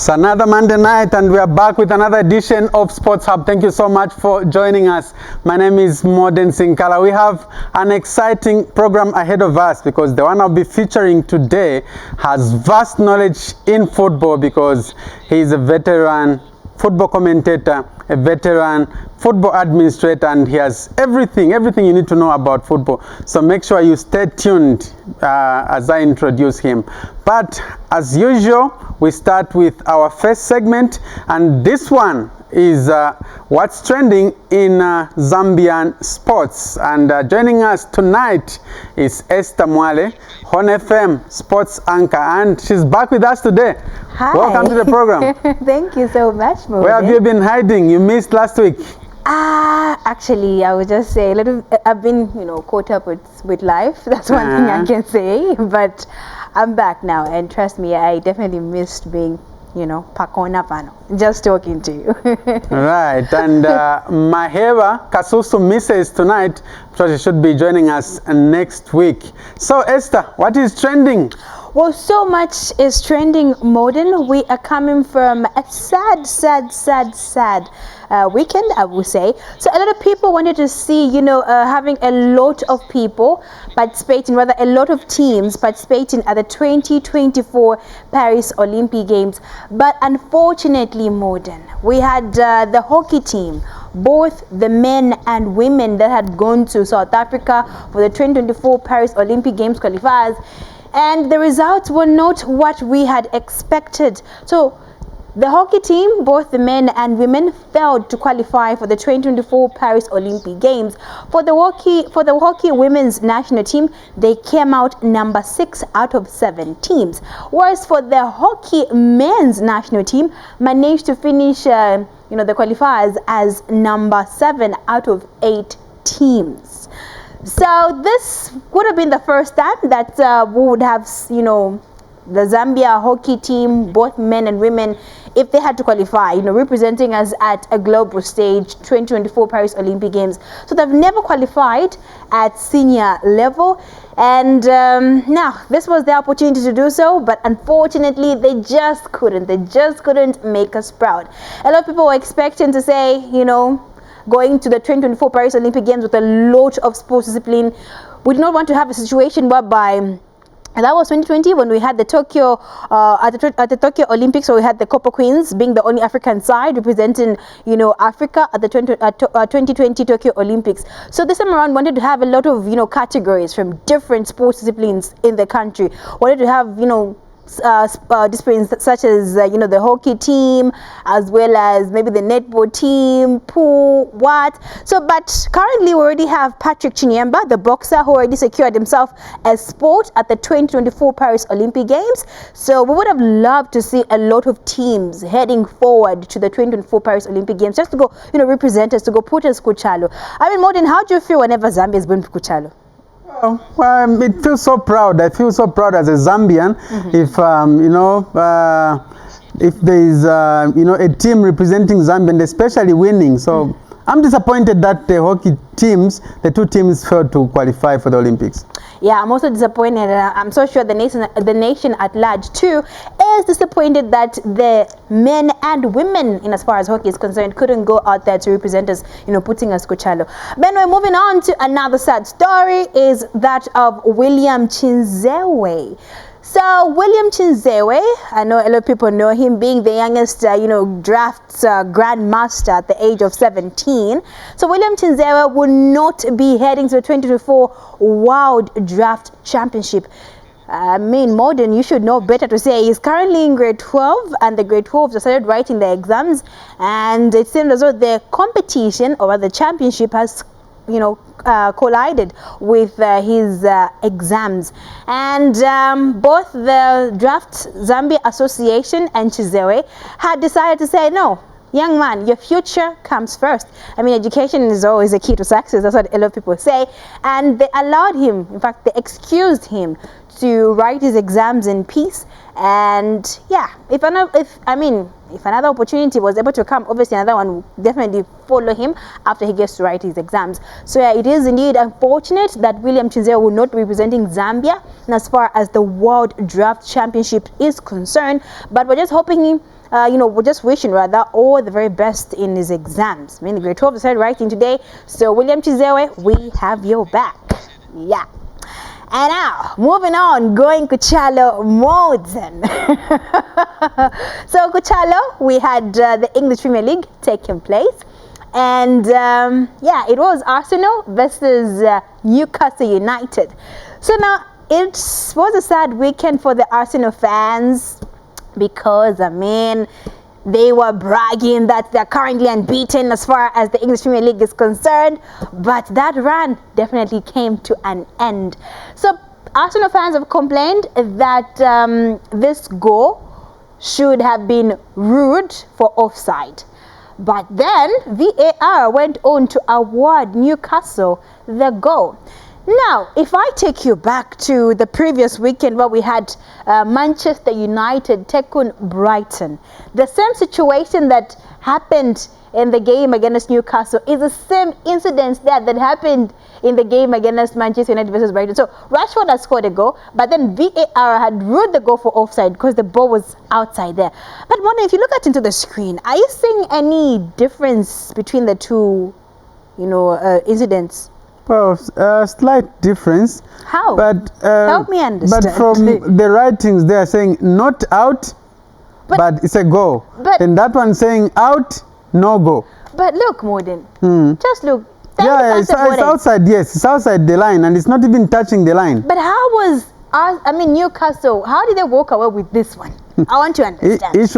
It's another Monday night and we are back with another edition of Sports Hub. Thank you so much for joining us. My name is Modern Sinkala. We have an exciting program ahead of us because the one I'll be featuring today has vast knowledge in football because he's a veteran football commentator, a veteran football administrator, and he has everything you need to know about football. So make sure you stay tuned as I introduce him. But as usual, we start with our first segment, and this one is what's trending in Zambian sports. And joining us tonight is Esther Mwale, Hon FM sports anchor, and she's back with us today. Hi. Welcome to the program. Thank you so much, Mo. Where have you been hiding? You missed last week. Actually, I would just say I've been, caught up with life. That's one thing I can say. But I'm back now, and trust me, I definitely missed being, pakona pano, just talking to you. Right, and Maheva Kasusu misses tonight, so she should be joining us next week. So Esther, what is trending? Well, so much is trending, Modern. We are coming from a sad weekend, I would say. So a lot of people wanted to see, having a lot of people participating, rather a lot of teams participating at the 2024 Paris Olympic Games. But unfortunately, Modern, we had the hockey team, both the men and women that had gone to South Africa for the 2024 Paris Olympic Games qualifiers. And the results were not what we had expected. So the hockey team, both the men and women, failed to qualify for the 2024 Paris Olympic Games. For the hockey women's national team, they came out number 6 out of 7 teams. Whereas for the hockey men's national team, managed to finish the qualifiers as number 7 out of 8 teams. So this would have been the first time that we would have, the Zambia hockey team, both men and women, if they had to qualify, representing us at a global stage, 2024 Paris Olympic Games. So they've never qualified at senior level. And now this was the opportunity to do so, but unfortunately they just couldn't make us proud. A lot of people were expecting to say, going to the 2024 Paris Olympic Games with a lot of sports discipline. We did not want to have a situation whereby, and that was 2020 when we had the Tokyo at the Tokyo Olympics, where we had the Copper Queens being the only African side representing, Africa at the 2020 Tokyo Olympics. So this time around, wanted to have a lot of, categories from different sports disciplines in the country. Wanted to have, disciplines such as the hockey team, as well as maybe the netball team, pool, but currently we already have Patrick Chinyemba, the boxer, who already secured himself a spot at the 2024 Paris Olympic Games. So we would have loved to see a lot of teams heading forward to the 2024 Paris Olympic Games, just to go represent us, to go put us Kuchalo. I mean, Modern, how do you feel whenever Zambia is going to Kuchalo? Well, it feels so proud. I feel so proud as a Zambian. If there is a team representing Zambia and especially winning. So I'm disappointed that the hockey teams, the 2 teams, failed to qualify for the Olympics. Yeah, I'm also disappointed. I'm so sure the nation at large too is disappointed that the men and women, in as far as hockey is concerned, couldn't go out there to represent us, putting us Kuchalo. But anyway, moving on to another sad story is that of William Chinzewe. So William Chinzewe, I know a lot of people know him being the youngest, drafts grandmaster at the age of 17. So William Chinzewe will not be heading to the 2024 World Draft Championship. I mean, Modern, you should know better to say. He's currently in grade 12, and the grade 12s have started writing their exams, and it seems as though the competition, or the championship, has collided with his exams. And both the Draft Zambia Association and Chizewe had decided to say, no, young man, your future comes first. I mean, education is always a key to success. That's what a lot of people say. And they allowed him, in fact, they excused him to write his exams in peace. And yeah, if another opportunity was able to come, obviously another one will definitely follow him after he gets to write his exams. So yeah, it is indeed unfortunate that William Chinzewe will not be representing Zambia as far as the World Draft Championship is concerned, but we're just hoping we're just wishing rather all the very best in his exams. I mean, the grade 12 decided writing today. So William Chizewe, we have your back. Yeah. And now, moving on, going Kuchalo Modern. So Kuchalo, we had the English Premier League taking place. And it was Arsenal versus Newcastle United. So now, it was a sad weekend for the Arsenal fans because, I mean, they were bragging that they're currently unbeaten as far as the English Premier League is concerned, but that run definitely came to an end. So Arsenal fans have complained that this goal should have been ruled for offside. But then VAR went on to award Newcastle the goal. Now, if I take you back to the previous weekend where we had Manchester United take on Brighton, the same situation that happened in the game against Newcastle is the same incidents that happened in the game against Manchester United versus Brighton. So Rashford had scored a goal, but then VAR had ruled the goal for offside because the ball was outside there. But Mona, if you look into the screen, are you seeing any difference between the two, incidents? Well, slight difference. How? But help me understand. But from the writings, they are saying not out, but it's a goal. But and that one saying out, no go. But look, Modern. Just look. Yeah, it's outside. Yes, it's outside the line, and it's not even touching the line. But how was Newcastle? How did they walk away with this one? I want to understand.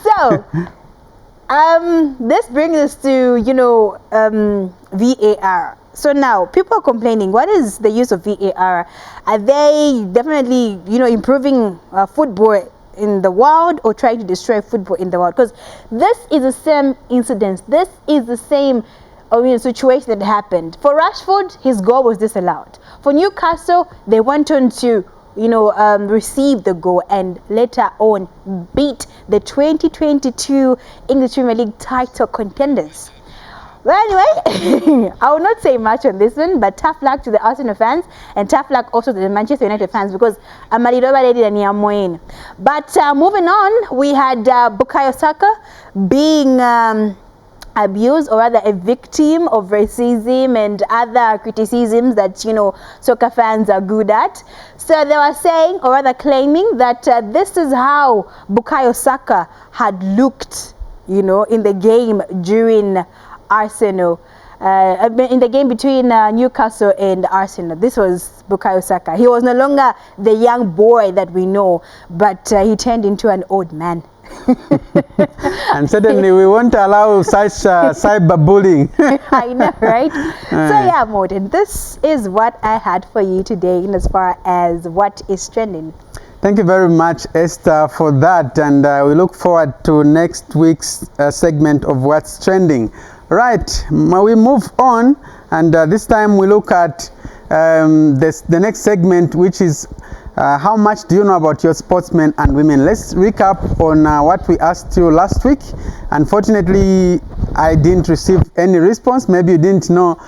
So. This brings us to, VAR. So now, people are complaining, what is the use of VAR? Are they definitely, improving football in the world or trying to destroy football in the world? Because this is the same incident. This is the same situation that happened. For Rashford, his goal was disallowed. For Newcastle, they went on to receive the goal and later on beat the 2022 English Premier League title contenders. Well, anyway, I will not say much on this one, but tough luck to the Arsenal fans and tough luck also to the Manchester United fans because Amalidoba. But moving on, we had Bukayo Saka being abused, or rather a victim of racism and other criticisms that soccer fans are good at. So they were saying, or rather claiming, that this is how Bukayo Saka had looked in the game during Arsenal, in the game between Newcastle and Arsenal. This was Bukayo Saka. He was no longer the young boy that we know, but he turned into an old man. And certainly we won't allow such cyberbullying. I know, right? So yeah, Modern, this is what I had for you today in as far as what is trending. Thank you very much, Esther, for that, and we look forward to next week's segment of What's Trending. Right, we move on, and this time we look at the next segment, which is how much do you know about your sportsmen and women? Let's recap on what we asked you last week. Unfortunately, I didn't receive any response. Maybe you didn't know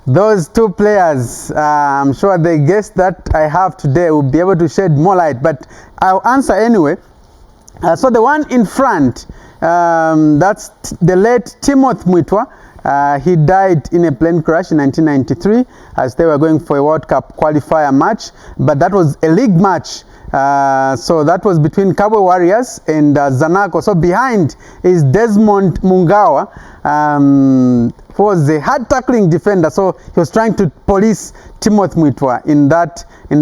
those two players. I'm sure the guest that I have today will be able to shed more light, but I'll answer anyway. So the one in front, that's the late Timothy Mwitwa. He died in a plane crash in 1993 as they were going for a World Cup qualifier match, but that was a league match. So that was between Cabo Warriors and Zanaco. So behind is Desmond Mungawa, who was a hard tackling defender. So he was trying to police Timothy Mwitwa in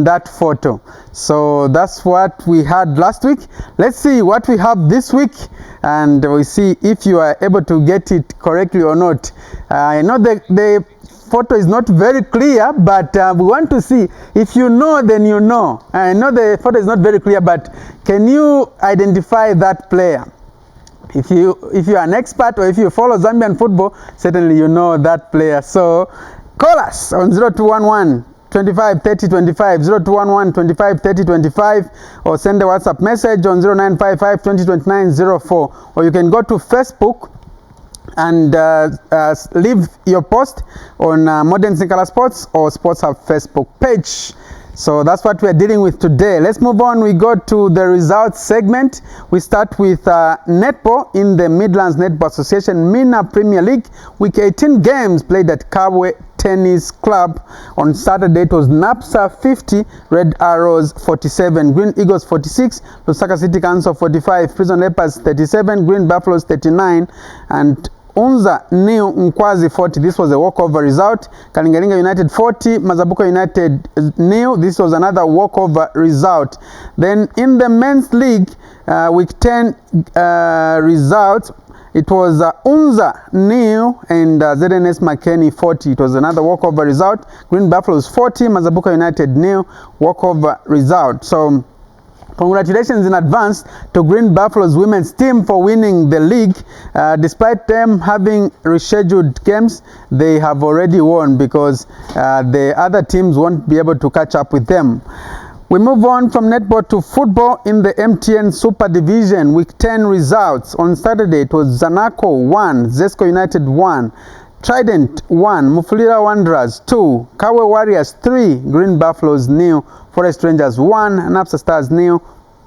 that photo. So that's what we had last week. Let's see what we have this week, and we see if you are able to get it correctly or not. I know the photo is not very clear, but we want to see if you know, then you know. I know the photo is not very clear, but can you identify that player? If you are an expert, or if you follow Zambian football, certainly you know that player. So call us on 0211 25 30 25, 0211 25 30 25, or send a WhatsApp message on 0955 20 29 04, or you can go to Facebook and leave your post on Modern Sinkala Sports or Sports Hub Facebook page. So that's what we're dealing with today. Let's move on. We go to the results segment. We start with netball in the Midlands Netball Association Mina Premier League. Week 18 games played at Kabwe Tennis Club. On Saturday it was NAPSA 50, Red Arrows 47, Green Eagles 46, Lusaka City Council 45, Prison Leopards 37, Green Buffaloes 39, and Unza New Nkwazi 40. This was a walkover result. Kalingalinga United 40, Mazabuko United New. This was another walkover result. Then in the men's league, week 10 results, it was Unza New and ZNS McKinney 40. It was another walkover result. Green Buffaloes 40, Mazabuko United New, walkover result. So congratulations in advance to Green Buffaloes women's team for winning the league. Despite them having rescheduled games, they have already won because the other teams won't be able to catch up with them. We move on from netball to football in the MTN Super Division. Week 10 results. On Saturday it was Zanaco 1, Zesco United 1, Trident 1, Mufulira Wanderers 2, Kawe Warriors 3, Green Buffaloes nil, Forest Rangers 1, Napsa Stars nil,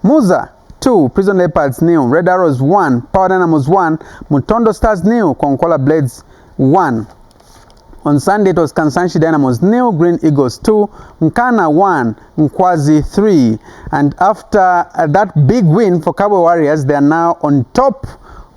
Muza 2, Prison Leopards nil, Red Arrows 1, Power Dynamos 1, Mutondo Stars nil, Konkola Blades 1. On Sunday it was Kansanshi Dynamos nil, Green Eagles 2, Nkana 1, Nkwazi 3. And after that big win for Kawe Warriors, they are now on top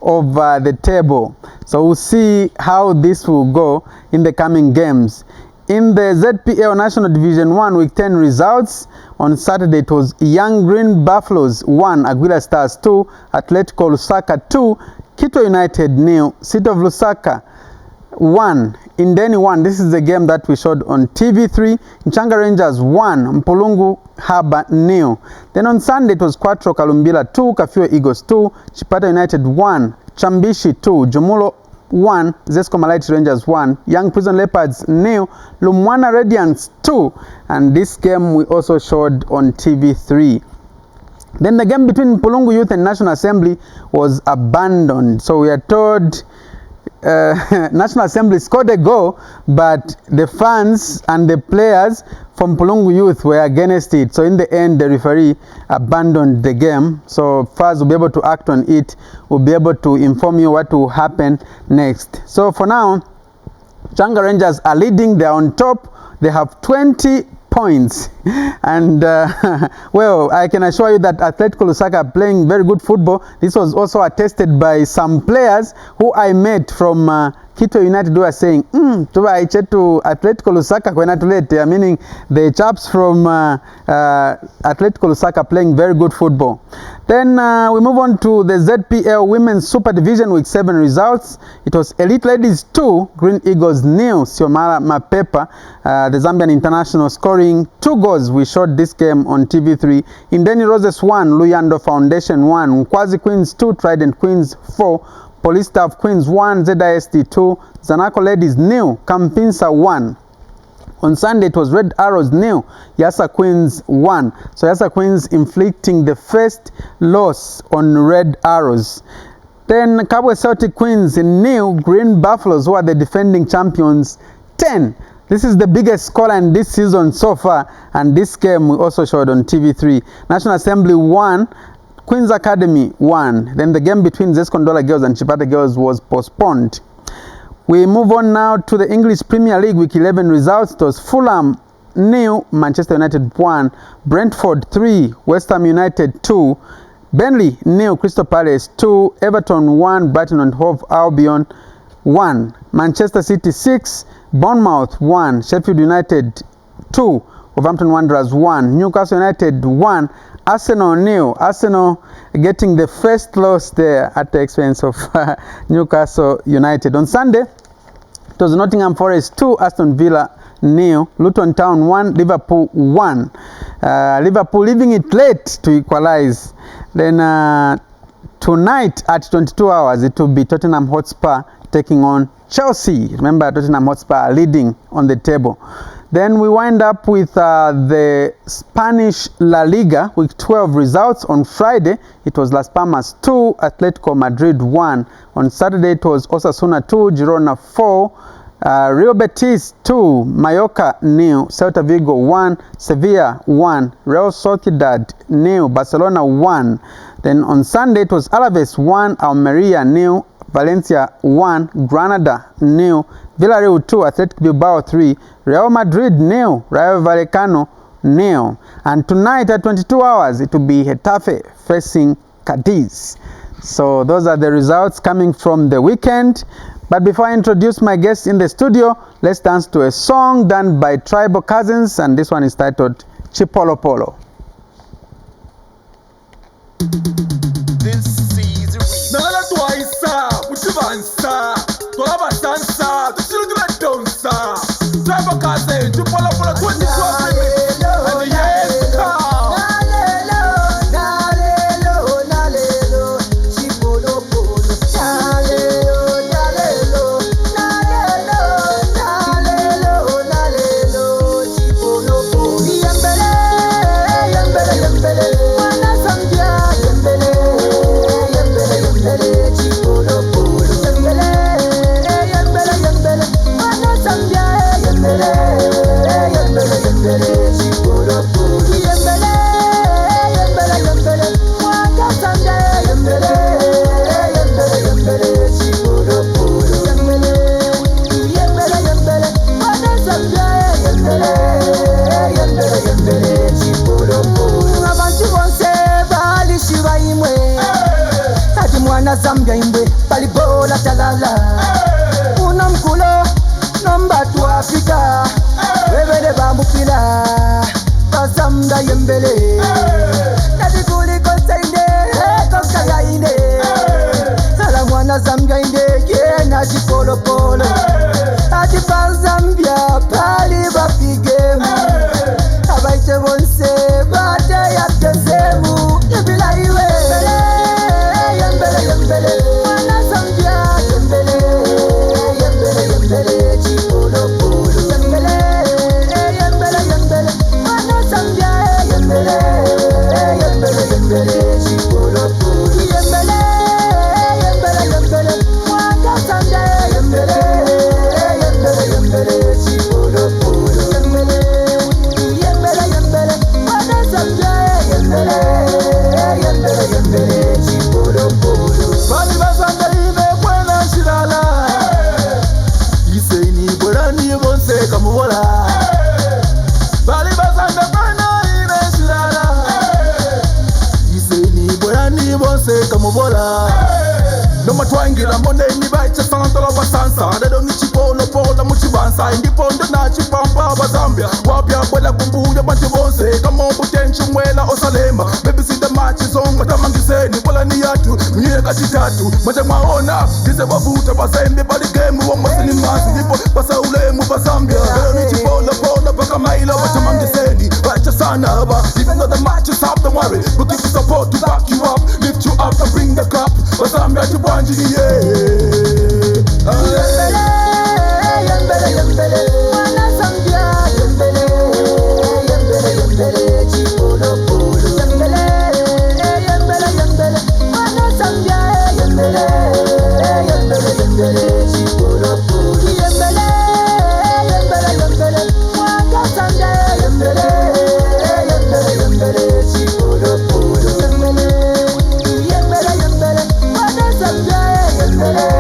of the table. So we'll see how this will go in the coming games. In the ZPL National Division 1 Week 10 results, on Saturday it was Young Green Buffaloes 1, Aguila Stars 2, Atletico Lusaka 2, Quito United nil, City of Lusaka 1, Indeni 1. This is the game that we showed on TV3. Nchanga Rangers 1, Mpulungu Haba nil. Then on Sunday it was Quattro Kalumbila 2, Kafue Eagles 2, Chipata United 1, Chambishi 2, Jumulo 1, Zesco Malite Rangers 1, Young Prison Leopards nil, Lumwana Radiants 2, and this game we also showed on TV3. Then the game between Mpulungu Youth and National Assembly was abandoned. So we are told National Assembly scored a goal, but the fans and the players from Mpulungu Youth were against it. So in the end, the referee abandoned the game. So FAS will be able to act on it. We'll be able to inform you what will happen next. So for now, Changa Rangers are leading. They are on top. They have 20 points. And well, I can assure you that Atletico Lusaka are playing very good football. This was also attested by some players who I met from Quito United who are saying, tuba ichetu Atletico Lusaka kwena tulete, meaning the chaps from Atletico Lusaka playing very good football. Then we move on to the ZPL Women's Super Division Week 7 results. It was Elite Ladies 2, Green Eagles nil, Siomara Mapepa, the Zambian international, scoring 2 goals. We showed this game on TV3. Indeni Roses 1, Luyando Foundation 1, Nkwazi Queens 2, Trident Queens 4, Police Staff Queens 1, ZIST 2, Zanaco Ladies nil, Campinsa 1. On Sunday it was Red Arrows nil, Yasa Queens 1. So Yasa Queens inflicting the first loss on Red Arrows. Then Kabwe Celtic Queens nil, Green Buffaloes, who are the defending champions, 10. This is the biggest scoreline this season so far, and this game we also showed on TV3. National Assembly 1, Queen's Academy 1. Then the game between Zescondola Girls and Chipata Girls was postponed. We move on now to the English Premier League Week 11 results. It was Fulham nil, Manchester United 1, Brentford 3, West Ham United 2, Burnley nil, Crystal Palace 2, Everton 1, Brighton and Hove Albion 1, Manchester City 6, Bournemouth 1, Sheffield United 2, Wolverhampton Wanderers 1, Newcastle United 1, Arsenal nil. Arsenal getting the first loss there at the expense of Newcastle United. On Sunday, it was Nottingham Forest 2, Aston Villa nil, Luton Town 1, Liverpool 1. Liverpool leaving it late to equalize. Then tonight at 22 hours, it will be Tottenham Hotspur taking on Chelsea. Remember, Tottenham Hotspur are leading on the table. Then we wind up with the Spanish La Liga Week 12 results. On Friday, it was Las Palmas 2, Atletico Madrid 1. On Saturday, it was Osasuna 2, Girona 4, Real Betis 2, Mallorca 0, Celta Vigo 1, Sevilla 1, Real Sociedad 0, Barcelona 1. Then on Sunday it was Alaves 1, Almeria 0, Valencia 1, Granada 0, Villarreal 2, Athletic Bilbao 3, Real Madrid 0, Rayo Vallecano 0. And tonight at 22 hours it will be Getafe facing Cadiz. So those are the results coming from the weekend. But before I introduce my guests in the studio, let's dance to a song done by Tribal Cousins, and this one is titled Chipolo Polo. This is Nala Twaisa, Utivansa, Tolabasansa, the children don't sa. Tribal Cousins, Chipolo Polo 2012 remix, and the years to come. Zambia imbe palibola talala unamkulo nomba tu Afrika webele bambupila bazamda yembele natikuli konsainde konsainde sala mwana Zambia inde yena chipolo polo ati pa Zambia pali bapigemu abaite bonse bate yakesemu ibila iwe Wana Zambia yembele, yembele, yembele, chipolo polo. Yembele, yembele, yembele. Wana Zambia yembele, yembele, yembele, chipolo polo. Yembele, yembele, yembele. Wana Zambia yembele, yembele, yembele, chipolo polo. Yembele, yembele, yembele. Wana Zambia yembele, yembele, yembele, chipolo polo. Bali bazanda ine kwena shirala Iseni borani bonse kamubola Bali bazanda kwena ine shirala Iseni borani bonse kamubola No matwangira mone ni baicha santolo basansa Dado ni chipolo pola muchibansa Indipondo na chipampa bazambia Wapya kwela kumbuya banchi bonse Kama butenchu mwela osalema Baby see the match is on Matamangiseni wala ni yatu Mnyine katitatu Maja maona Kise babuta basembe Bali game Wamasini masi Nipo basa ulemu bazambia Dado ni chipolo pola Baka maila Matamangiseni Baicha sana haba Even though the match is up, don't worry We'll give you support to back you up Lift you up and bring the cup Bazambia chibanji Yembele, yembele, yembele. Wana Zambia yembele, yembele, yembele, chipolo polo. Yembele, yembele, yembele. Wana Zambia yembele, yembele, yembele, chipolo polo. Yembele, yembele, yembele. Wana Zambia yembele, yembele, yembele, chipolo polo. Yembele, yembele, yembele. Wana Zambia yembele.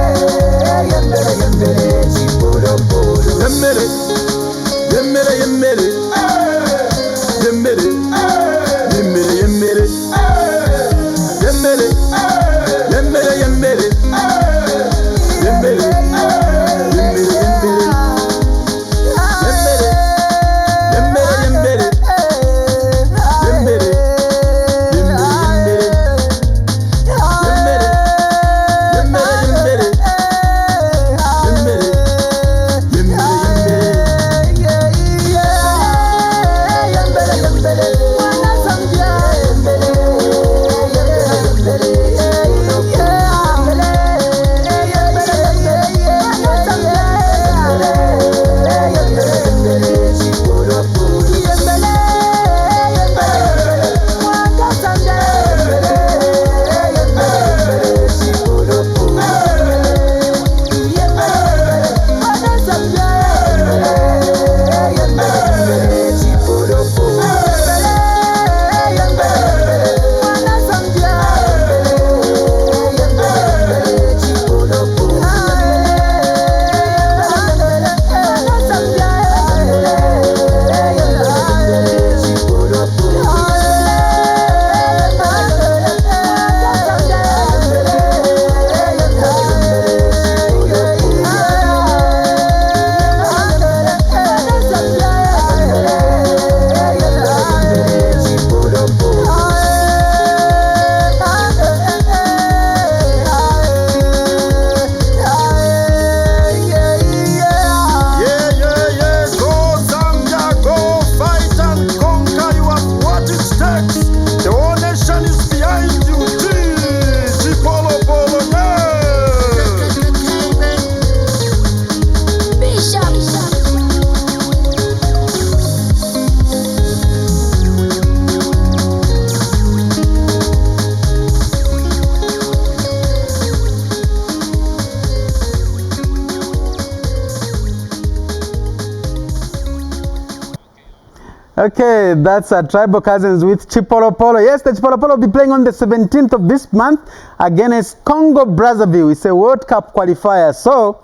Okay, that's Tribal Cousins with Chipolo Polo. Yes, the Chipolo Polo will be playing on the 17th of this month against Congo Brazzaville. It's a World Cup qualifier. So,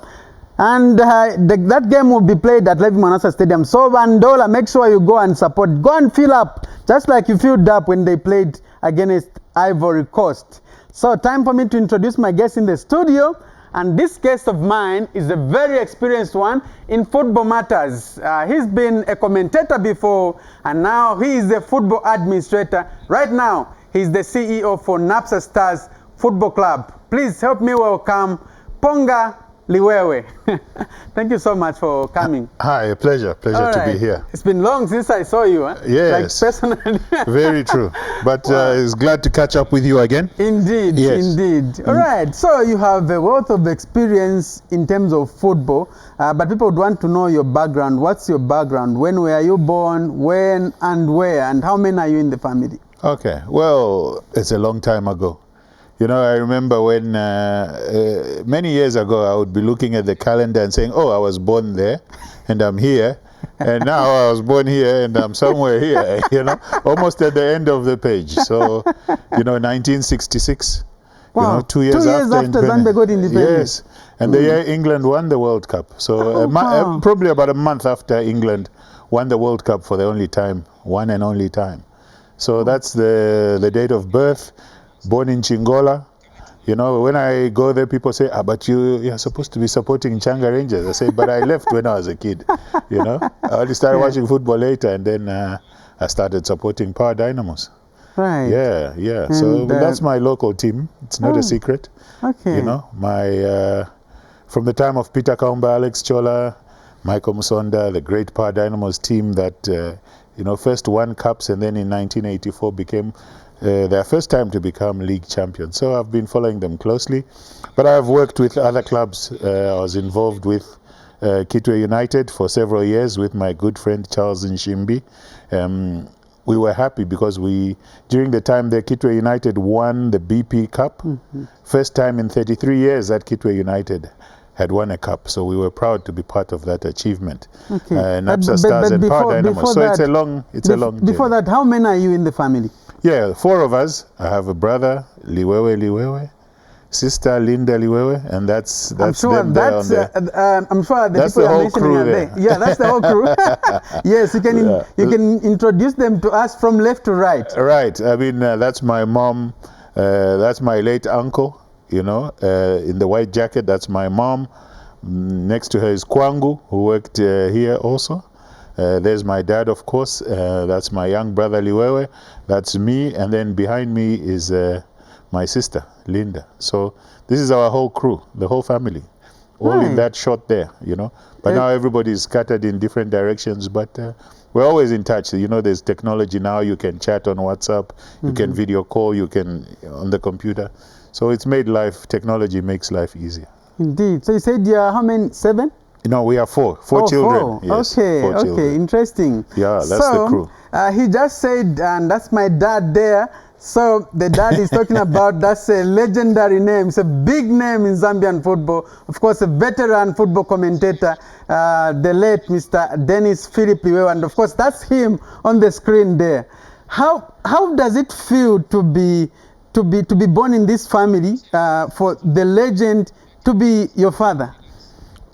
and that game will be played at Levi Manasa Stadium. So, Vandola, make sure you go and support. Go and fill up, just like you filled up when they played against Ivory Coast. So, time for me to introduce my guest in the studio. And this guest of mine is a very experienced one in football matters. He's been a commentator before, and now he is the football administrator. Right now, he's the CEO for Napsa Stars Football Club. Please help me welcome Ponga Liwewe. Thank you so much for coming. Hi, a pleasure to be here. It's been long since I saw you. Huh? Yes. Like personally. Very true. But it's glad to catch up with you again. Indeed, yes. Indeed. All right, so you have a wealth of experience in terms of football, but people would want to know your background. What's your background? When were you born? When and where? And how many are you in the family? Okay, well, it's a long time ago. You know, I remember when many years ago, I would be looking at the calendar and saying, oh, I was born there and I'm here. And now I was born here and I'm somewhere here, you know, almost at the end of the page. So, you know, 1966, wow. You know, 2 years after Zambia got independence. Yes, and the year England won the World Cup. So probably about a month after England won the World Cup for the only time, one and only time. So that's the date of birth. Born in Chingola. You know, when I go there, people say, but you're supposed to be supporting Changa Rangers. I say, but I left when I was a kid, you know. I only started watching football later, and then I started supporting Power Dynamos. Right. Yeah. And so that's my local team. It's not a secret. Okay. You know, from the time of Peter Kaumba, Alex Chola, Michael Musonda, the great Power Dynamos team that, you know, first won cups and then in 1984 became their first time to become league champions. So I've been following them closely. But I've worked with other clubs. I was involved with Kitwe United for several years with my good friend Charles Nshimbi. We were happy because during the time that Kitwe United won the BP Cup, first time in 33 years that Kitwe United had won a cup, so we were proud to be part of that achievement. Okay. Napsa Stars and Power Dynamos. So it's a long journey. Before that, how many are you in the family? Yeah, 4 of us. I have a brother, Liwewe, sister Linda Liwewe, and that's I'm sure them there on the, I'm sure the that's people the you're whole mentioning crew are there. Yeah, that's the whole crew. Yes, you can introduce them to us from left to right. Right. I mean, that's my mom. That's my late uncle. You know, in the white jacket. That's my mom. Next to her is Kwangu, who worked here also. There's my dad, of course. That's my young brother Liwewe. That's me, and then behind me is my sister Linda. So this is our whole crew, the whole family, all in that shot there, you know. But now everybody is scattered in different directions, but we're always in touch. You know, there's technology now. You can chat on WhatsApp, you can video call, you can on the computer. So it's made technology makes life easier. Indeed. So you said how many? 7? No, we are 4 children. 4. Yes, okay, 4 children. Interesting. Yeah, that's the crew. He just said, and that's my dad there. So the dad is talking about, that's a legendary name. It's a big name in Zambian football. Of course, a veteran football commentator, the late Mr. Dennis Liwewe, and of course, that's him on the screen there. How does it feel to be born in this family, for the legend to be your father?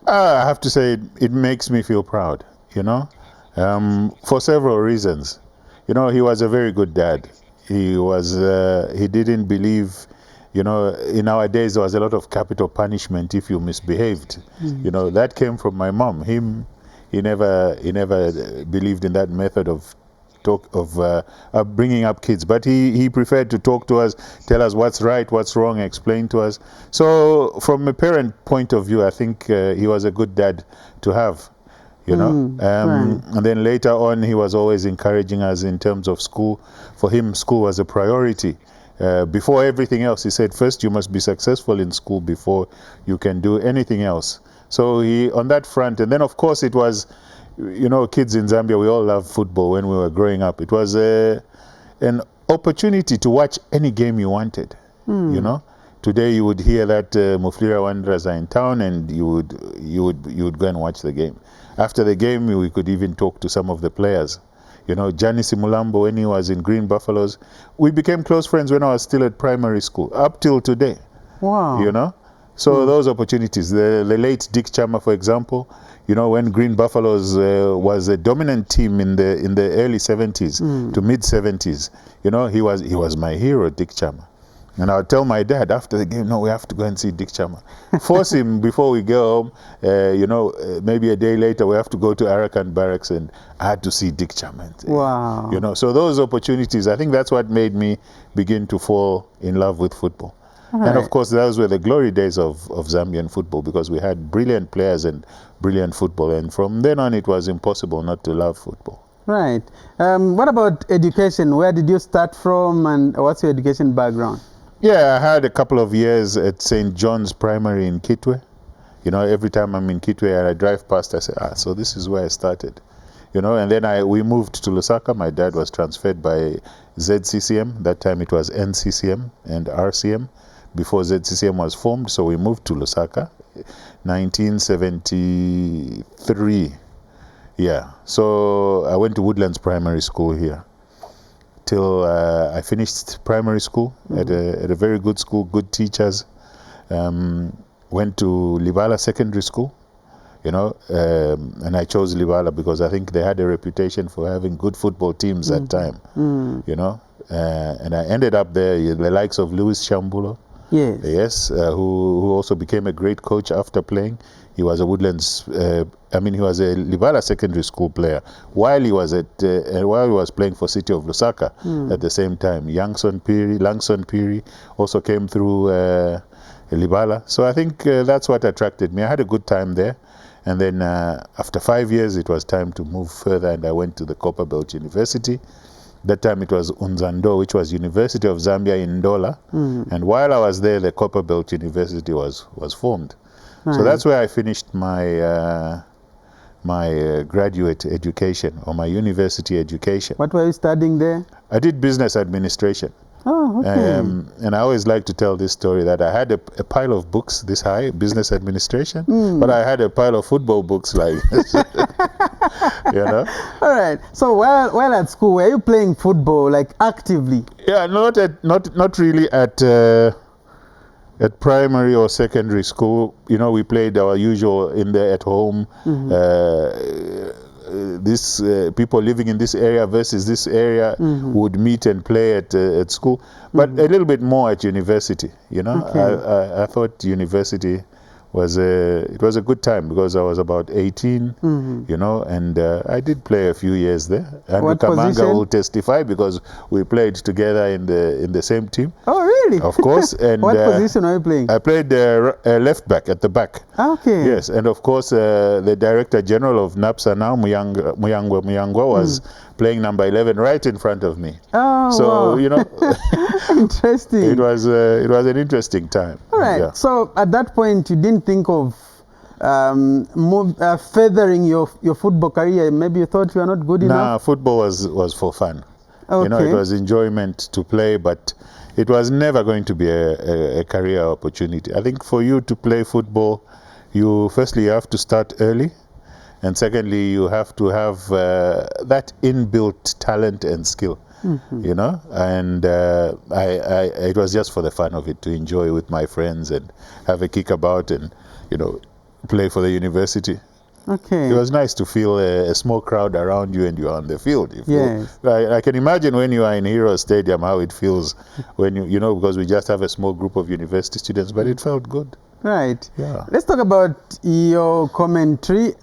I have to say it makes me feel proud, you know, for several reasons. You know, he was a very good dad. He didn't believe, you know, in our days there was a lot of capital punishment if you misbehaved. You know, that came from my mom. He never believed in that method of bringing up kids, but he preferred to talk to us, tell us what's right, what's wrong, explain to us. So from a parent point of view, I think he was a good dad to have, you know. And then later on, he was always encouraging us in terms of school. For him, school was a priority. Before everything else, he said, first you must be successful in school before you can do anything else. So he, on that front, and then of course it was, you know, kids in Zambia, we all loved football when we were growing up. It was an opportunity to watch any game you wanted, you know. Today you would hear that Mufulira Wanderers are in town, and you would go and watch the game. After the game, we could even talk to some of the players. You know, Gianni Simulambo when he was in Green Buffaloes. We became close friends when I was still at primary school, up till today. Wow. You know? So those opportunities. The late Dick Chama, for example, you know, when Green Buffaloes was a dominant team in the early 70s to mid 70s, you know, he was my hero, Dick Chama. And I would tell my dad after the game, no, we have to go and see Dick Chama. Force him before we go home, you know, maybe a day later we have to go to Arakan Barracks, and I had to see Dick Chama. Wow. You know, so those opportunities, I think that's what made me begin to fall in love with football. Right. And of course, those were the glory days of Zambian football, because we had brilliant players and brilliant football. And from then on, it was impossible not to love football. Right. What about education? Where did you start from, and what's your education background? Yeah, I had a couple of years at St. John's Primary in Kitwe. You know, every time I'm in Kitwe and I drive past, I say, so this is where I started. You know, and then we moved to Lusaka. My dad was transferred by ZCCM. That time it was NCCM and RCM before ZCCM was formed. So we moved to Lusaka, 1973. Yeah, so I went to Woodlands Primary School here till I finished primary school at a very good school, good teachers. Went to Libala Secondary School, you know, and I chose Libala because I think they had a reputation for having good football teams at time, you know, and I ended up there, the likes of Louis Shambulo, Yes. who also became a great coach after playing. He was a Woodlands, he was a Libala Secondary School player while he was playing for City of Lusaka at the same time. Langson Piri also came through Libala. So I think that's what attracted me. I had a good time there. And then after 5 years, it was time to move further, and I went to the Copperbelt University. That time it was Unzando, which was University of Zambia in Ndola. And while I was there, the Copperbelt University was formed. So that's where I finished my graduate education, or my university education. What were you studying there? I did business administration. Oh, okay. And I always like to tell this story that I had a pile of books this high, business administration, but I had a pile of football books like this. You know? All right. So while at school, were you playing football like actively? Yeah, not really at primary or secondary school. You know, we played our usual at home. People living in this area versus this area would meet and play at school, but a little bit more at university. You know, I thought university was a good time because I was about 18, you know, and I did play a few years there. And What Kamanga position? will testify because we played together in the same team. Oh, really? Of course. And What position are you playing? I played left back at the back. Okay. Yes, and of course the Director General of NAPSA now, Muyangwa was playing number 11 right in front of me. Oh, So, wow. you know, Interesting. it was an interesting time. All right. Yeah. So at that point, you didn't think of furthering your football career? Maybe you thought you were not good enough? Nah, football was for fun. Okay. You know, it was enjoyment to play, but it was never going to be a career opportunity. I think for you to play football, you have to start early, and secondly, you have to have that inbuilt talent and skill. You know, and it was just for the fun of it, to enjoy with my friends and have a kick about and, you know, play for the university. Okay. It was nice to feel a small crowd around you and you're on the field. Yes. I can imagine when you are in Heroes Stadium how it feels when you know, because we just have a small group of university students, but it felt good. Right. Yeah. Let's talk about your commentary.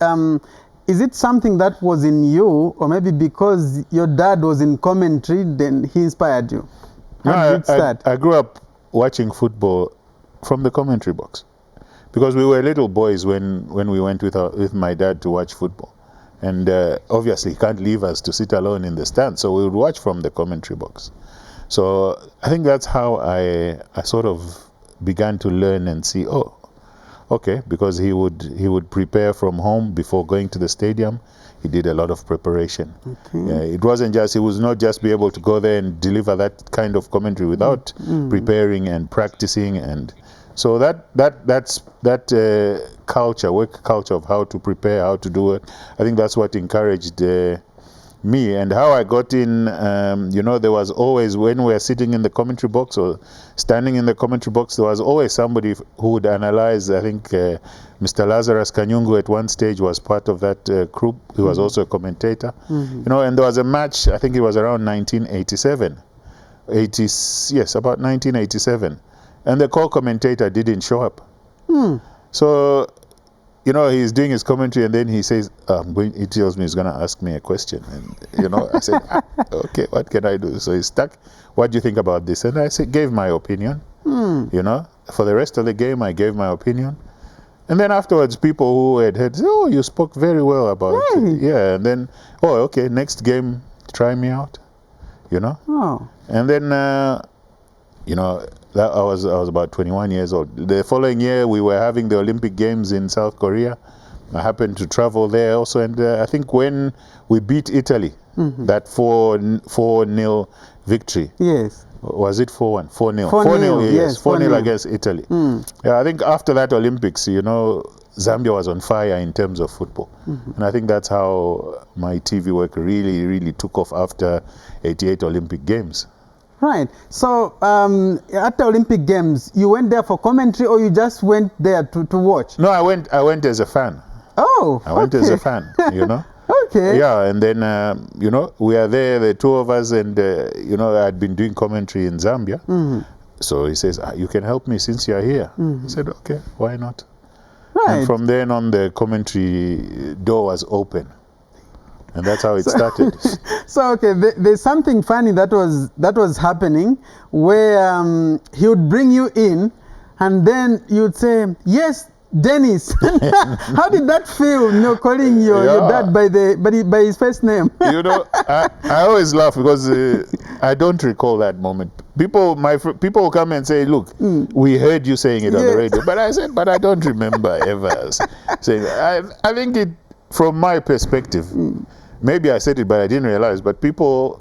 Is it something that was in you, or maybe because your dad was in commentary, then he inspired you? How did it start? I grew up watching football from the commentary box, because we were little boys when we went with my dad to watch football, and obviously he can't leave us to sit alone in the stand, so we would watch from the commentary box. So I think that's how I sort of began to learn and see, okay, because he would prepare from home before going to the stadium. He did a lot of preparation. Okay. It wasn't just, he would not just be able to go there and deliver that kind of commentary without preparing and practicing. And so that culture, work culture of how to prepare, how to do it, I think that's what encouraged me and how I got in. You know, there was always, when we were sitting in the commentary box or standing in the commentary box, there was always somebody who would analyze. I think Mr. Lazarus Kanyungu at one stage was part of that group. He was also a commentator. You know, and there was a match, I think it was around 1987. Yes, about 1987. And the co-commentator didn't show up. So, you know, he's doing his commentary and then he says, he tells me he's going to ask me a question. And, you know, I said, okay, what can I do? So he's stuck. What do you think about this? And I gave my opinion. You know, for the rest of the game, I gave my opinion. And then afterwards, people who had heard, oh, you spoke very well about it. Yeah. And then, oh, okay, next game, try me out. You know? And then, you know, I was about 21 years old. The following year, we were having the Olympic Games in South Korea. I happened to travel there also. And I think when we beat Italy, that 4-0 victory. Yes. Was it 4-1? 4-0. 4-0, yes. 4-0 against Italy. Yeah, I think after that Olympics, you know, Zambia was on fire in terms of football. And I think that's how my TV work really, really took off after 88 Olympic Games. Right. So at the Olympic Games, you went there for commentary or you just went there to watch? No, I went as a fan. Oh, I went as a fan, you know. Okay. Yeah, and then, you know, we are there, the two of us, and, you know, I'd been doing commentary in Zambia. So he says, you can help me since you're here. I said, okay, why not? Right. And from then on, the commentary door was open. And that's how it started. So, okay, there's something funny that was happening where he would bring you in and then you'd say, yes, Dennis. How did that feel, you know, calling your dad by his first name? You know, I always laugh because I don't recall that moment. People will come and say, look, we heard you saying it on the radio. But I said, but I don't remember ever saying that. I think it, from my perspective, maybe I said it, but I didn't realize. But people,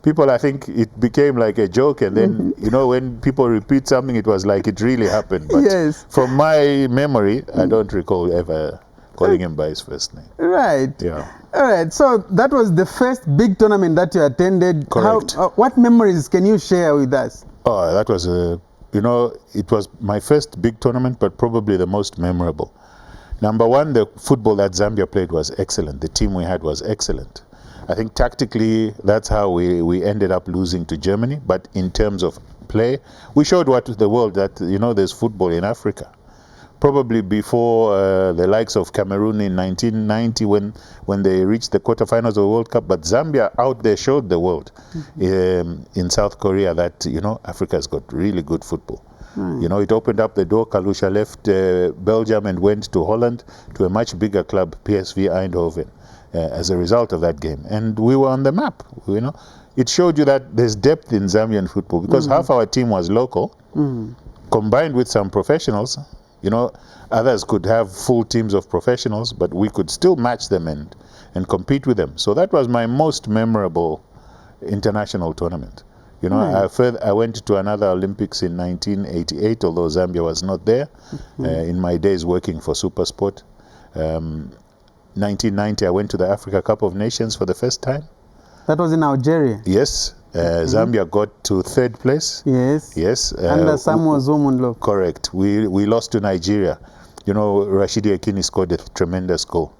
I think it became like a joke, and then you know, when people repeat something, it was like it really happened. But from my memory, I don't recall ever calling him by his first name. Right. Yeah. All right. So that was the first big tournament that you attended. Correct. What memories can you share with us? Oh, that was you know, it was my first big tournament, but probably the most memorable. Number one, the football that Zambia played was excellent. The team we had was excellent. I think tactically, that's how we ended up losing to Germany. But in terms of play, we showed the world that, you know, there's football in Africa. Probably before the likes of Cameroon in 1990 when they reached the quarterfinals of the World Cup. But Zambia out there showed the world in South Korea that, you know, Africa's got really good football. You know, it opened up the door. Kalusha left Belgium and went to Holland to a much bigger club, PSV Eindhoven, as a result of that game. And we were on the map, you know. It showed you that there's depth in Zambian football because half our team was local, combined with some professionals. You know, others could have full teams of professionals, but we could still match them and compete with them. So that was my most memorable international tournament. You know, I went to another Olympics in 1988, although Zambia was not there, in my days working for SuperSport. 1990, I went to the Africa Cup of Nations for the first time. That was in Algeria? Yes. Zambia got to third place. Yes. Yes. Under Samuel Zomunlo. Correct. We lost to Nigeria. You know, Rashidi Ekini scored a tremendous goal.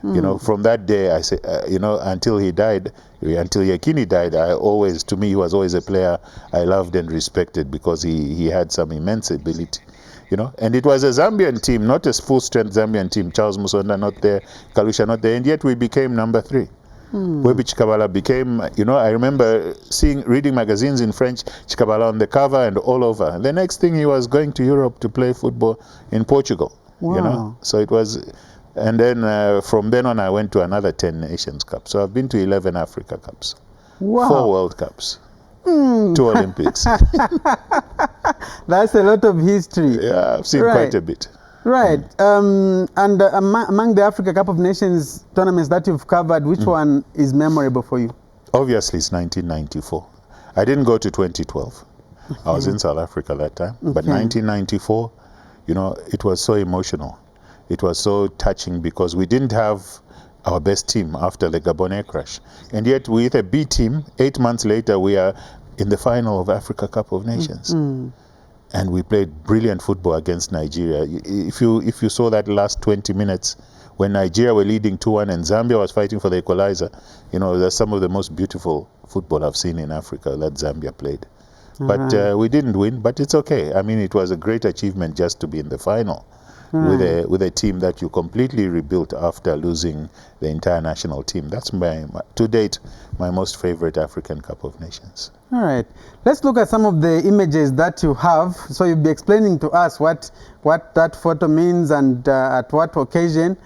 You know, from that day, I say, you know, until he died, until Yekini died, to me, he was always a player I loved and respected because he had some immense ability, you know. And it was a Zambian team, not a full-strength Zambian team. Charles Musonda not there, Kalusha not there, and yet we became number 3. Webi Chikabala became, you know, I remember reading magazines in French, Chikabala on the cover and all over. The next thing, he was going to Europe to play football in Portugal, you know. So it was... And then from then on, I went to another 10 Nations Cups. So I've been to 11 Africa Cups, 4 World Cups, 2 Olympics. That's a lot of history. Yeah, I've seen quite a bit. Right. And among the Africa Cup of Nations tournaments that you've covered, which one is memorable for you? Obviously, it's 1994. I didn't go to 2012. I was in South Africa that time. But 1994, you know, it was so emotional. It was so touching because we didn't have our best team after the Gabon crash. And yet with a B team, 8 months later, we are in the final of Africa Cup of Nations. And we played brilliant football against Nigeria. If you saw that last 20 minutes, when Nigeria were leading 2-1 and Zambia was fighting for the equalizer, that's some of the most beautiful football I've seen in Africa that Zambia played. But we didn't win, but it's okay. I mean, it was a great achievement just to be in the final with a team that you completely rebuilt after losing the entire national team. That's to date, my most favorite African Cup of Nations. All right. Let's look at some of the images that you have. So you'll be explaining to us what that photo means and at what occasion.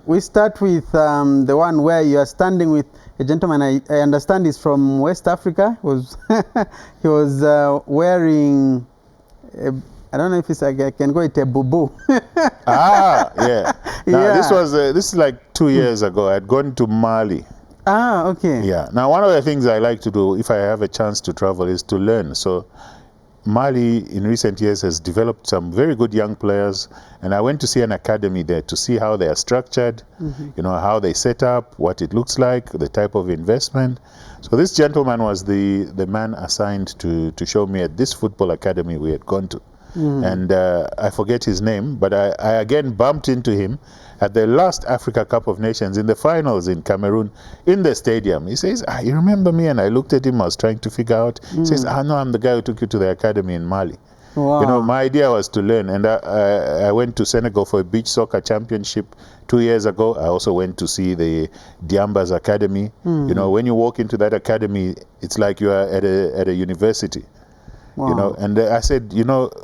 We start with the one where you are standing with a gentleman. I understand he's from West Africa. He was wearing I don't know if I can go it a bubu. Yeah. Now this is like 2 years ago. I'd gone to Mali. Okay. Yeah. Now one of the things I like to do if I have a chance to travel is to learn. So Mali in recent years has developed some very good young players, and I went to see an academy there to see how they are structured, how they set up, what it looks like, the type of investment. So this gentleman was the man assigned to show me at this football academy we had gone to. And I forget his name, but I again bumped into him at the last Africa Cup of Nations in the finals in Cameroon in the stadium. He says, you remember me? And I looked at him, I was trying to figure out. He says, no, I'm the guy who took you to the academy in Mali. Wow. My idea was to learn, and I went to Senegal for a beach soccer championship 2 years ago. I also went to see the Diamba's Academy. When you walk into that academy, it's like you are at a university. Wow. And I said,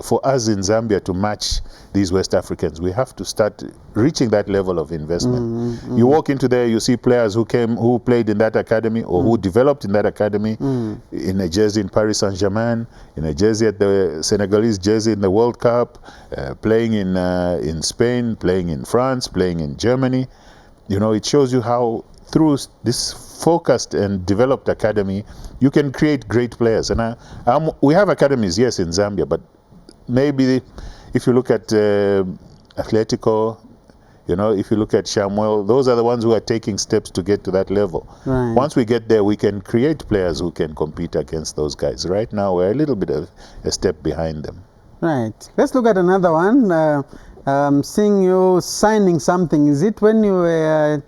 for us in Zambia to match these West Africans, we have to start reaching that level of investment. You walk into there, you see players who played in that academy or who developed in that academy, in a jersey in Paris Saint-Germain, in a jersey at the Senegalese jersey in the World Cup, playing in Spain, playing in France, playing in Germany. It shows you how through this focused and developed academy, you can create great players. And we have academies, yes, in Zambia, but maybe if you look at Atletico, if you look at Samuel, those are the ones who are taking steps to get to that level. Right. Once we get there, we can create players who can compete against those guys. Right now, we're a little bit of a step behind them. Right. Let's look at another one. Seeing you signing something. Is it when you were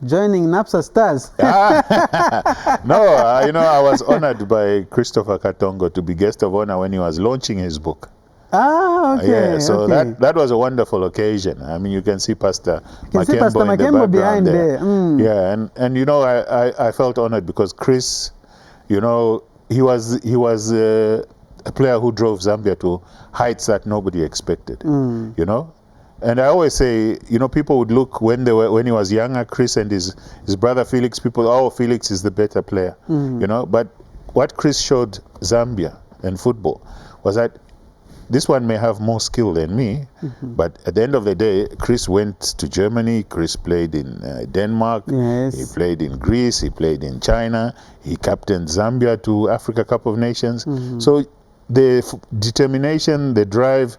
joining NAPSA Stars? No, I was honored by Christopher Katongo to be guest of honor when he was launching his book. Okay. Yeah, so okay. that was a wonderful occasion. I mean, you can see Pastor Makembo in the behind there. Yeah, and I felt honored because Chris, he was a player who drove Zambia to heights that nobody expected. And I always say, people would look when he was younger, Chris and his brother Felix, Felix is the better player, But what Chris showed Zambia and football was that this one may have more skill than me, but at the end of the day, Chris went to Germany, Chris played in Denmark, yes. He played in Greece, he played in China, he captained Zambia to Africa Cup of Nations. So the determination, the drive,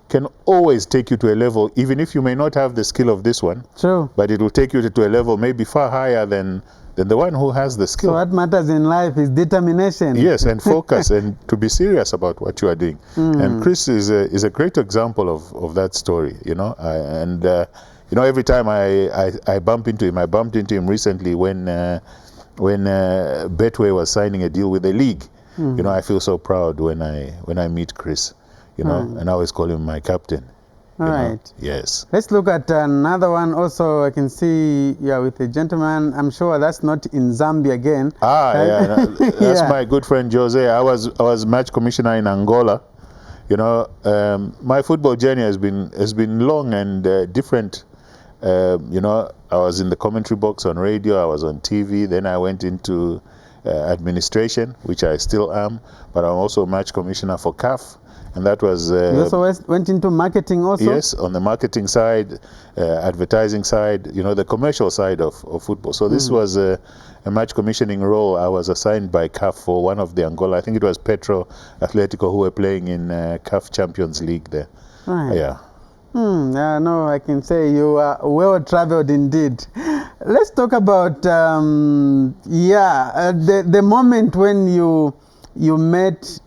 can always take you to a level, even if you may not have the skill of this one. True. But it will take you to a level maybe far higher than the one who has the skill. So what matters in life is determination. Yes, and focus and to be serious about what you are doing. And Chris is a great example of that story, every time I bump into him, I bumped into him recently when Betway was signing a deal with the league. I feel so proud when I meet Chris. And I always call him my captain. All right. Yes. Let's look at another one. Also, I can see with a gentleman. I'm sure that's not in Zambia again. Yeah. That's my good friend Jose. I was match commissioner in Angola. My football journey has been long and different. I was in the commentary box on radio. I was on TV. Then I went into administration, which I still am. But I'm also match commissioner for CAF. And that was... you also went into marketing also? Yes, on the marketing side, advertising side, the commercial side of football. So this was a match commissioning role. I was assigned by CAF for one of the Angola, I think it was Petro Atletico, who were playing in CAF Champions League there. Right. Yeah. No, I can say you are well traveled indeed. Let's talk about the moment when you met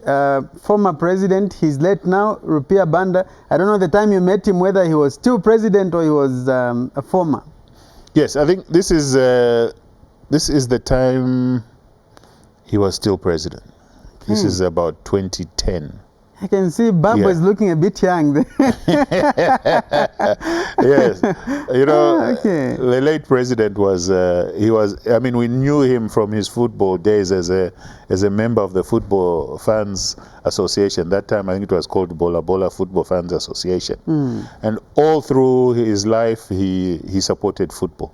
former president. He's late now, Rupia Banda. I don't know the time you met him, whether he was still president or he was a former. Yes, I think this is the time he was still president. This is about 2010. I can see Babu is looking a bit young there. Yes, the late president was, we knew him from his football days as a member of the Football Fans Association. That time I think it was called Bola Bola Football Fans Association. And all through his life he supported football.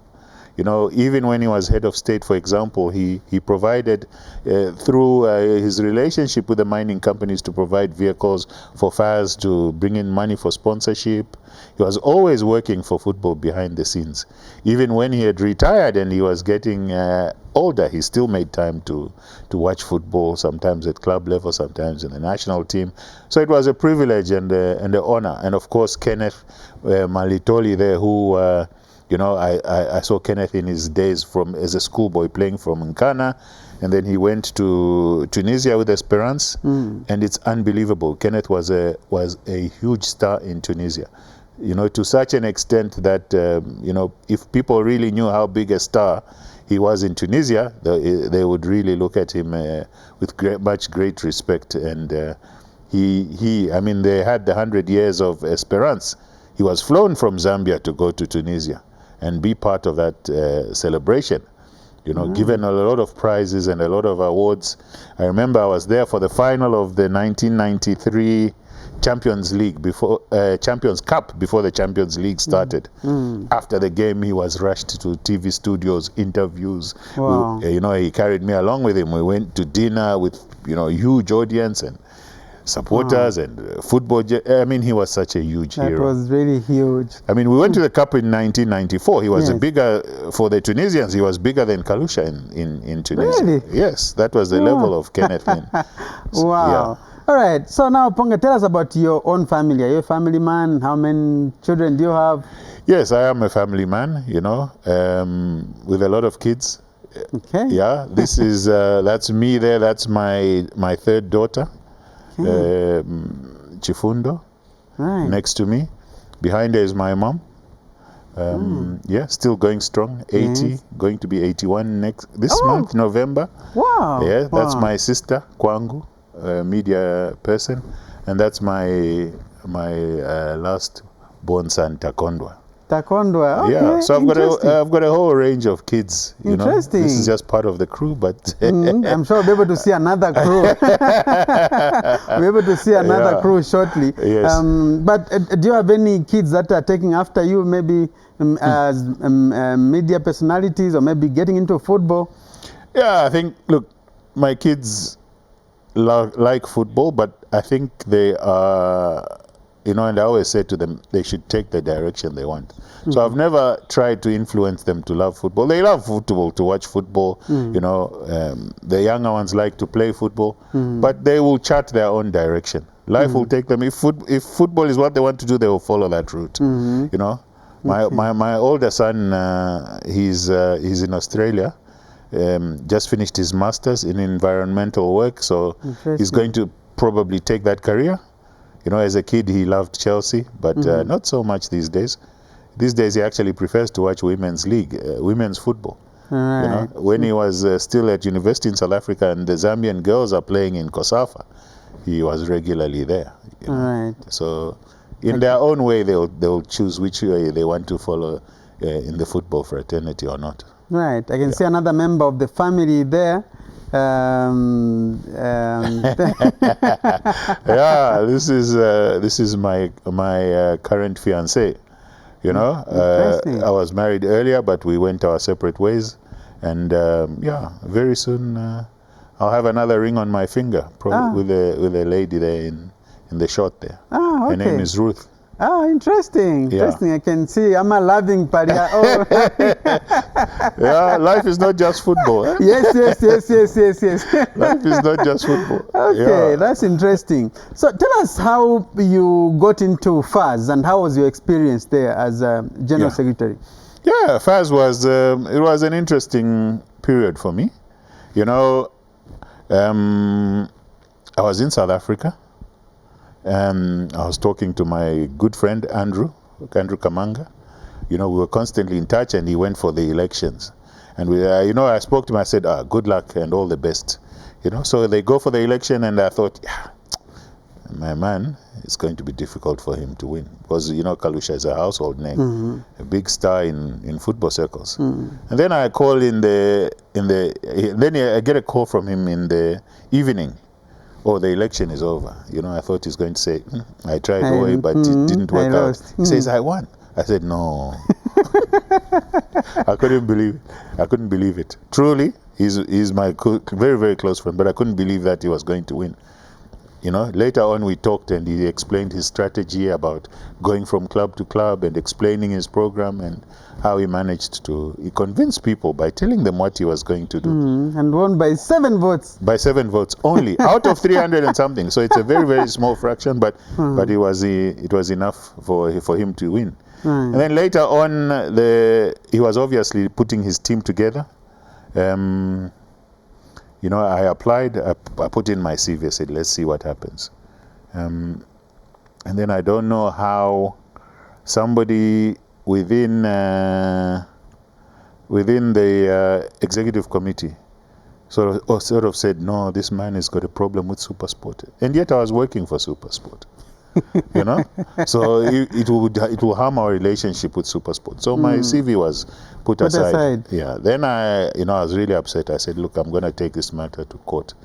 Even when he was head of state, for example, he provided, through his relationship with the mining companies, to provide vehicles for FAS, to bring in money for sponsorship. He was always working for football behind the scenes. Even when he had retired and he was getting older, he still made time to watch football, sometimes at club level, sometimes in the national team. So it was a privilege and an honor. And of course, Kenneth Malitoli there, who... I saw Kenneth in his days as a schoolboy playing from Nkana, and then he went to Tunisia with Esperance, and it's unbelievable. Kenneth was a huge star in Tunisia, to such an extent that if people really knew how big a star he was in Tunisia, they would really look at him with much great respect. And they had the 100 years of Esperance. He was flown from Zambia to go to Tunisia and be part of that celebration, given a lot of prizes and a lot of awards. I remember I was there for the final of the 1993 Champions Cup before the Champions League started. After the game, he was rushed to TV studios, interviews. Wow. He carried me along with him. We went to dinner with huge audience and supporters and football. He was such a huge hero. That was really huge. We went to the cup in 1994. He was bigger, for the Tunisians, he was bigger than Kalusha in Tunisia. Really? Yes, that was the level of Kenneth. Wow. All right. So now, Ponga, tell us about your own family. Are you a family man? How many children do you have? Yes, I am a family man, with a lot of kids. Okay. Yeah, this is, that's me there. That's my third daughter. Chifundo, right. Next to me. Behind her is my mom. Still going strong. 80, going to be 81 this month, November. Wow. Yeah, that's my sister, Kwangu, media person, and that's my last born son, Takondwa. Taekwondo. Okay, yeah, so I've got a whole range of kids. Interesting. This is just part of the crew, but I'm sure we'll be able to see another crew. We'll be able to see another crew shortly. Yes. But do you have any kids that are taking after you, maybe as media personalities, or maybe getting into football? Yeah, I think. Look, my kids like football, but I think they are. And I always say to them, they should take the direction they want. So I've never tried to influence them to love football. They love football, to watch football. The younger ones like to play football, but they will chart their own direction. Life will take them. If football is what they want to do, they will follow that route. My older son, he's in Australia. Just finished his master's in environmental work, so he's going to probably take that career. As a kid, he loved Chelsea, but not so much these days. These days, he actually prefers to watch women's league, women's football. Right. When he was still at university in South Africa and the Zambian girls are playing in Kosafa, he was regularly there. Right. So, in their own way, they'll choose which way they want to follow in the football fraternity or not. Right. I can see another member of the family there. This is my current fiancée. I was married earlier, but we went our separate ways, and very soon I'll have another ring on my finger, with a lady there in the shot there. Okay. Her name is Ruth. Oh, interesting. Yeah. Interesting. I can see I'm a loving paria. Oh. Yeah, life is not just football. Eh? Yes. Life is not just football. Okay, Yeah. that's interesting. So tell us how you got into FAS and how was your experience there as a General Secretary? Yeah, FAS was it was an interesting period for me. You know, I was in South Africa. I was talking to my good friend Andrew Kamanga. You know, we were constantly in touch, and he went for the elections. And we, you know, I spoke to him. I said, "Good luck and all the best." You know, so they go for the election, and I thought, yeah, my man, it's going to be difficult for him to win because you know Kalusha is a household name, a big star in football circles. And then I call then I get a call from him in the evening. Oh, the election is over. You know, I thought he's going to say, I tried away, but it didn't work out. He says, I won. I said, no. I couldn't believe it. I couldn't believe it. Truly, he's my very, very close friend, but I couldn't believe that he was going to win. You know, later on we talked and he explained his strategy about going from club to club and explaining his program and how he managed to convince people by telling them what he was going to do. And won by 7 votes. By 7 votes only, out of 300 and something. So it's a very, very small fraction, but it was enough for him to win. And then later on, he was obviously putting his team together. You know, I applied, I put in my CV, I said, let's see what happens. And then I don't know how somebody within the executive committee sort of said, no, this man has got a problem with SuperSport. And yet I was working for SuperSport. You know, so it will harm our relationship with SuperSport. So my CV was put aside. Yeah. Then I was really upset. I said, look, I'm going to take this matter to court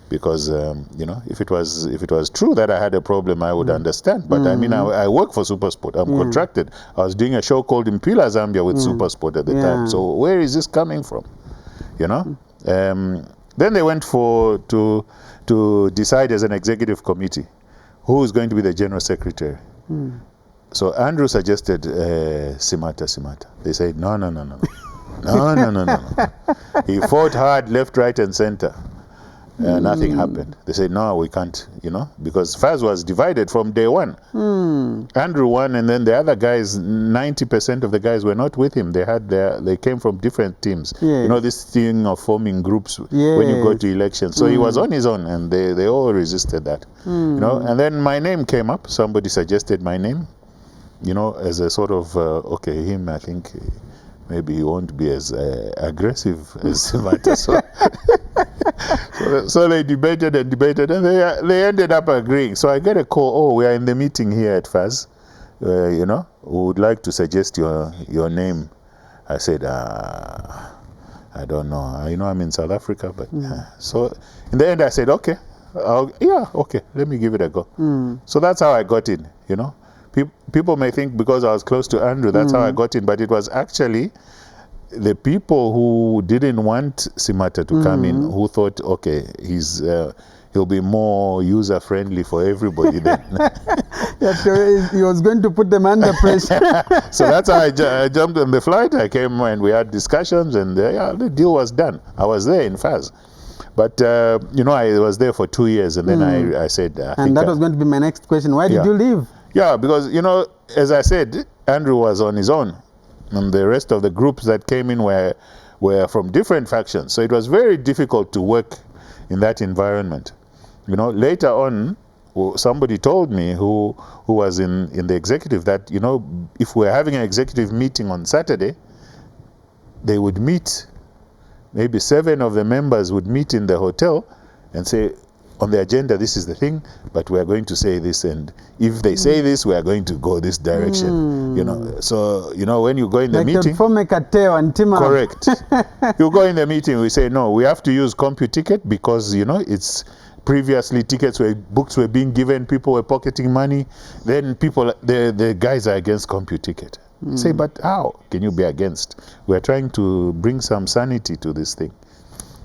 because you know, if it was true that I had a problem, I would understand. But I mean, I work for SuperSport. I'm contracted. I was doing a show called Impila Zambia with SuperSport at the time. So where is this coming from? You know. Then they went to decide as an executive committee who is going to be the general secretary. So Andrew suggested Simata. They said, no. No. He fought hard, left, right, and center. Nothing happened. They said, no, we can't, you know, because FAS was divided from day one. Andrew won, and then the other guys, 90% of the guys were not with him. They came from different teams. You know, this thing of forming groups when you go to elections. So he was on his own, and they all resisted that. You know, and then my name came up. Somebody suggested my name, you know, as a sort of, okay, him, I think maybe he won't be as aggressive as Simata. So they debated, and they ended up agreeing. So I get a call, we are in the meeting here at FAS. You know, we would like to suggest your name. I said, I don't know. You know, I'm in South Africa, but so in the end I said, okay, okay, let me give it a go. So that's how I got in, you know. People may think because I was close to Andrew, that's how I got in, but it was actually the people who didn't want Simata to come in, who thought, okay, he'll be more user-friendly for everybody then. He was going to put them under pressure. So that's how I jumped on the flight. I came and we had discussions, and the deal was done. I was there in FAS. But, you know, I was there for 2 years, and then I said... and that was going to be my next question. Why did you leave? Yeah, because, you know, as I said, Andrew was on his own. And the rest of the groups that came in were from different factions. So it was very difficult to work in that environment. You know, later on, somebody told me who was in the executive that, you know, if we're having an executive meeting on Saturday, they would meet, maybe 7 of the members would meet in the hotel and say, on the agenda, this is the thing, but we are going to say this, and if they say this, we are going to go this direction. You know, so, you know, when you go in the meeting... Correct. You go in the meeting, we say, no, we have to use CompuTicket because, you know, it's previously books were being given, people were pocketing money, then the guys are against CompuTicket. Say, but how can you be against? We're trying to bring some sanity to this thing.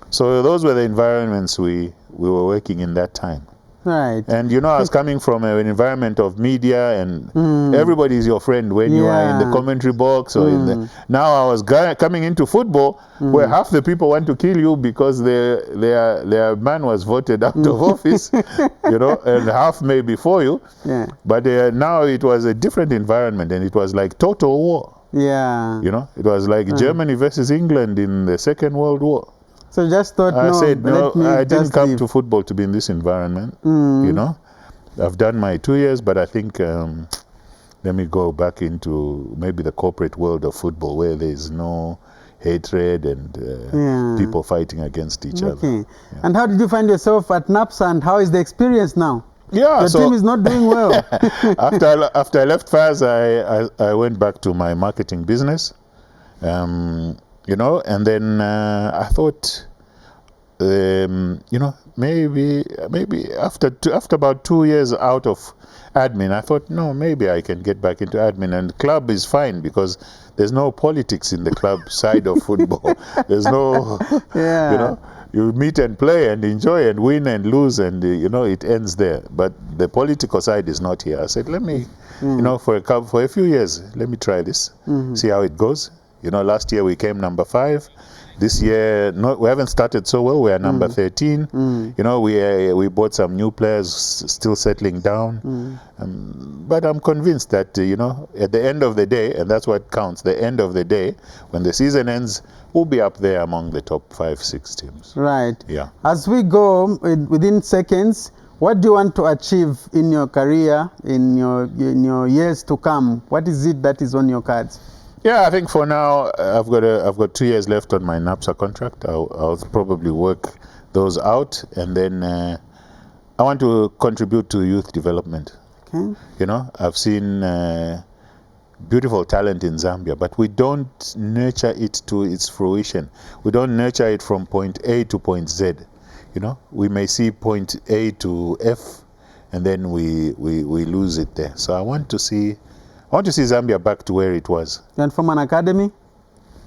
So those were the environments we were working in that time. Right. And you know, I was coming from an environment of media, and everybody is your friend when you are in the commentary box or in the. Now I was coming into football where half the people want to kill you because their man was voted out of office, you know, and half may be for you. Yeah. But now it was a different environment, and it was like total war. Yeah. You know, it was like Germany versus England in the Second World War. So just thought, I no, said, no, let me I didn't just come leave. to football to be in this environment. You know, I've done my 2 years, but I think let me go back into maybe the corporate world of football where there's no hatred and people fighting against each other. Okay. And how did you find yourself at NAPSA, and how is the experience now? Yeah, Your team is not doing well. after I left FAS, I went back to my marketing business, you know, and then I thought, you know, maybe after about 2 years out of admin, I thought, no, maybe I can get back into admin, and club is fine because there's no politics in the club side of football. There's no, you know, you meet and play and enjoy and win and lose, and you know, it ends there. But the political side is not here. I said, let me, you know, for a few years, let me try this, see how it goes. You know, last year we came number 5. This year, we haven't started so well. We are number 13. You know, we bought some new players, still settling down. But I'm convinced that, you know, at the end of the day, and that's what counts, the end of the day, when the season ends, we'll be up there among the top 5-6 teams. Right. Yeah. As we go, within seconds, what do you want to achieve in your career, in your years to come? What is it that is on your cards? Yeah, I think for now I've got 2 years left on my NAPSA contract. I'll probably work those out, and then I want to contribute to youth development. Okay. You know, I've seen beautiful talent in Zambia, but we don't nurture it to its fruition. We don't nurture it from point A to point Z. You know, we may see point A to F, and then we lose it there. So I want to see Zambia back to where it was. And from an academy?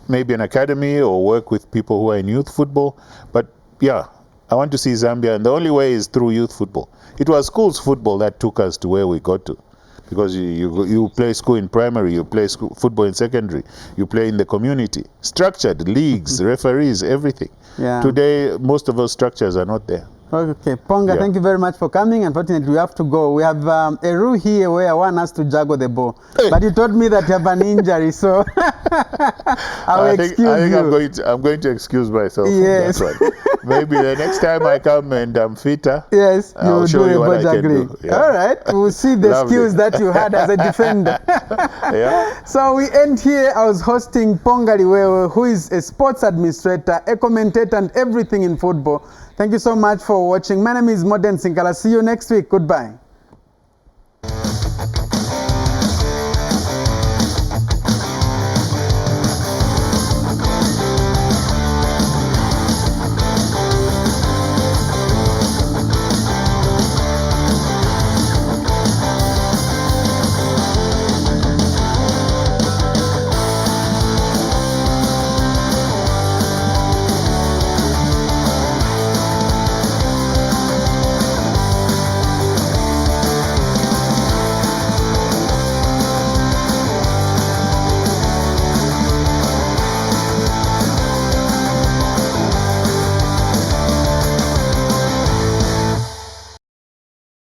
Maybe an academy, or work with people who are in youth football. But yeah, I want to see Zambia, and the only way is through youth football. It was schools football that took us to where we got to. Because you play school in primary, you play football in secondary, you play in the community. Structured leagues, referees, everything. Yeah. Today, most of those structures are not there. Okay, Ponga, thank you very much for coming. Unfortunately, we have to go. We have a rule here where one has to juggle the ball. Hey. But you told me that you have an injury, so I think I'm going to excuse myself. Yes. From that one. Maybe the next time I come and I'm fitter, yes, I'll show you what I can do. Yeah. All right, we'll see the skills that you had as a defender. Yeah. So we end here. I was hosting Ponga Liwewe, who is a sports administrator, a commentator, and everything in football. Thank you so much for watching. My name is Moden Sinkala. See you next week. Goodbye.